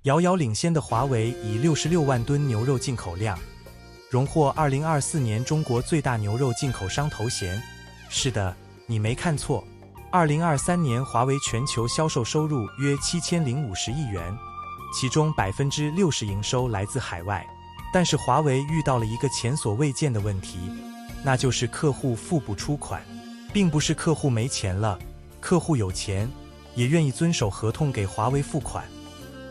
遥遥领先的华为以66万吨牛肉进口量，荣获2024年中国最大牛肉进口商头衔。是的，你没看错，2023年华为全球销售收入约7050亿元，其中60%营收来自海外。但是华为遇到了一个前所未见的问题，那就是客户付不出款。并不是客户没钱了，客户有钱，也愿意遵守合同给华为付款，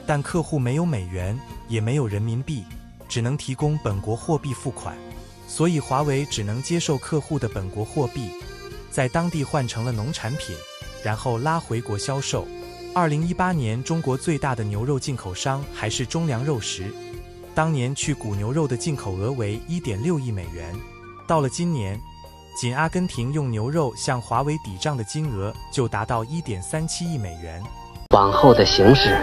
但客户没有美元，也没有人民币，只能提供本国货币付款，所以华为只能接受客户的本国货币，在当地换成了农产品，然后拉回国销售。2018年中国最大的牛肉进口商还是中粮肉食，当年去骨牛肉的进口额为1.6亿美元，到了今年，仅阿根廷用牛肉向华为抵账的金额就达到1.37亿美元。往后的形势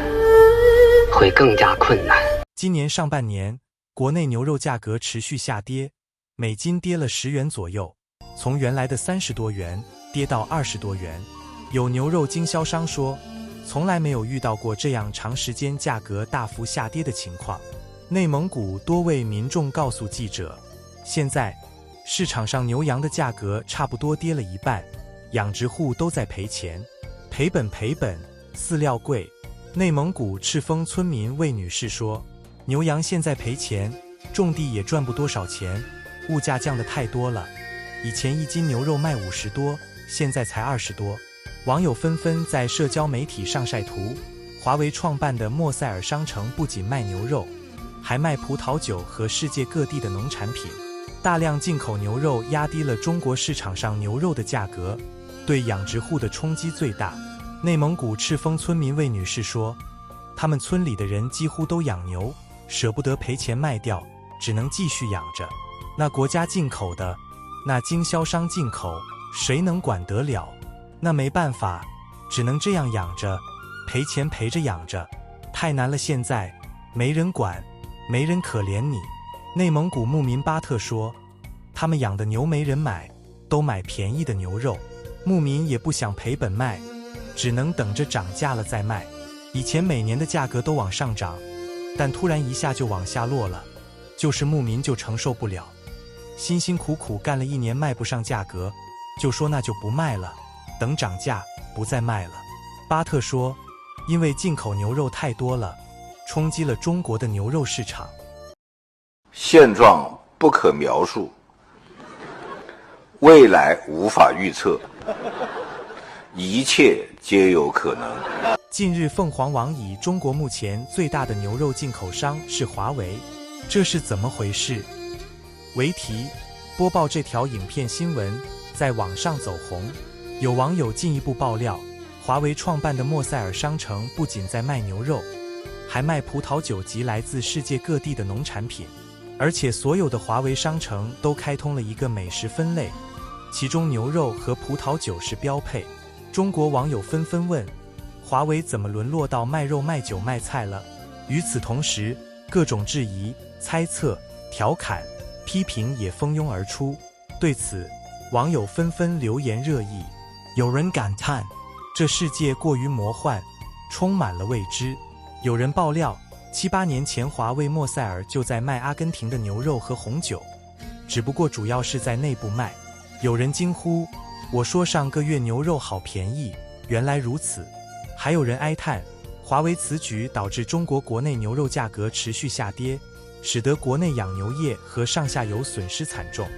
会更加困难。今年上半年，国内牛肉价格持续下跌，每斤跌了10元左右，从原来的30多元跌到20多元。有牛肉经销商说，从来没有遇到过这样长时间价格大幅下跌的情况。内蒙古多位民众告诉记者，现在市场上牛羊的价格差不多跌了一半，养殖户都在赔钱，赔本，饲料贵。内蒙古赤峰村民魏女士说，牛羊现在赔钱，种地也赚不多少钱，物价降得太多了，以前1斤牛肉卖50多，现在才20多。网友纷纷在社交媒体上晒图，华为创办的莫塞尔商城不仅卖牛肉，还卖葡萄酒和世界各地的农产品。大量进口牛肉压低了中国市场上牛肉的价格，对养殖户的冲击最大。内蒙古赤峰村民魏女士说，他们村里的人几乎都养牛，舍不得赔钱卖掉，只能继续养着。那国家进口的，那经销商进口，谁能管得了？那没办法，只能这样养着，赔钱赔着养着，太难了。现在没人管，没人可怜你。内蒙古牧民巴特说，他们养的牛没人买，都买便宜的牛肉，牧民也不想赔本卖，只能等着涨价了再卖。以前每年的价格都往上涨，但突然一下就往下落了，就是牧民就承受不了，辛辛苦苦干了1年卖不上价格，就说那就不卖了，等涨价不再卖了。巴特说，因为进口牛肉太多了，冲击了中国的牛肉市场。现状不可描述，未来无法预测，一切皆有可能。近日凤凰网以中国目前最大的牛肉进口商是华为，这是怎么回事为题播报这条影片新闻，在网上走红。有网友进一步爆料，华为创办的莫塞尔商城不仅在卖牛肉，还卖葡萄酒及来自世界各地的农产品，而且所有的华为商城都开通了一个美食分类，其中牛肉和葡萄酒是标配。中国网友纷纷问，华为怎么沦落到卖肉卖酒卖菜了？与此同时，各种质疑、猜测、调侃、批评也蜂拥而出。对此，网友纷纷留言热议。有人感叹，这世界过于魔幻，充满了未知。有人爆料，7、8年前华为莫塞尔就在卖阿根廷的牛肉和红酒，只不过主要是在内部卖。有人惊呼，我说上个月牛肉好便宜，原来如此。还有人哀叹，华为此举导致中国国内牛肉价格持续下跌，使得国内养牛业和上下游损失惨重。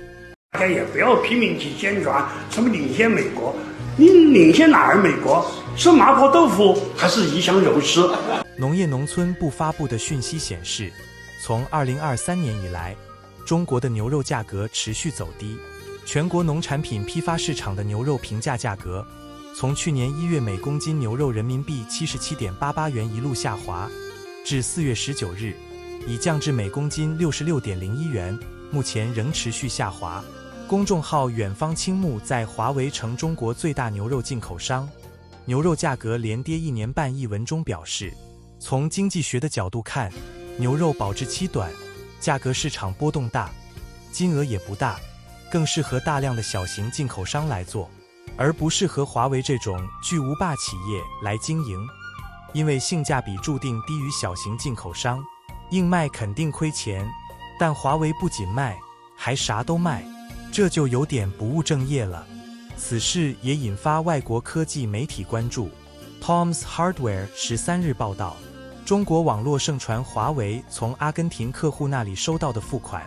大家也不要拼命去宣传什么领先美国，你领先哪儿？美国是麻婆豆腐还是宜香肉丝？农业农村部发布的讯息显示，从2023年以来，中国的牛肉价格持续走低，全国农产品批发市场的牛肉平价价格从去年1月每公斤牛肉人民币77.88元一路下滑，至4月19日已降至每公斤66.01元，目前仍持续下滑。公众号远方青木在华为成中国最大牛肉进口商，牛肉价格连跌1年半一文中表示，从经济学的角度看，牛肉保质期短，价格市场波动大，金额也不大，更适合大量的小型进口商来做，而不适合华为这种巨无霸企业来经营。因为性价比注定低于小型进口商，硬卖肯定亏钱。但华为不仅卖，还啥都卖，这就有点不务正业了。此事也引发外国科技媒体关注。Tom's Hardware 13日报道，中国网络盛传华为从阿根廷客户那里收到的付款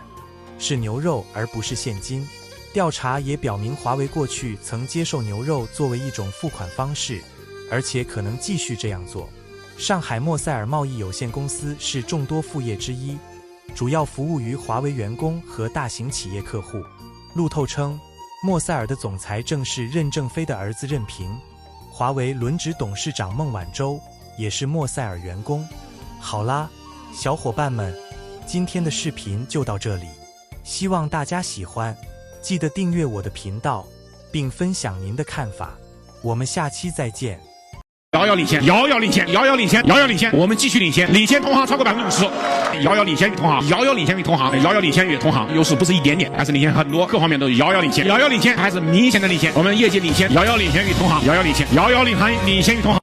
是牛肉而不是现金。调查也表明，华为过去曾接受牛肉作为一种付款方式，而且可能继续这样做。上海莫塞尔贸易有限公司是众多副业之一，主要服务于华为员工和大型企业客户。路透称，莫塞尔的总裁正是任正非的儿子任平，华为轮值董事长孟晚舟也是莫塞尔员工。好啦，小伙伴们，今天的视频就到这里，希望大家喜欢，记得订阅我的频道，并分享您的看法。我们下期再见。遥遥领先，遥遥领先，遥遥领先，遥遥领先，我们继续领先，领先同行超过50%，遥遥领先于同行，遥遥领先于同行，遥遥领先于同行，优势不是一点点，而是领先很多，各方面都遥遥领先，遥遥领先还是明显的领先，我们业绩领先，遥遥领先于同行，遥遥领先，遥遥领先于同行。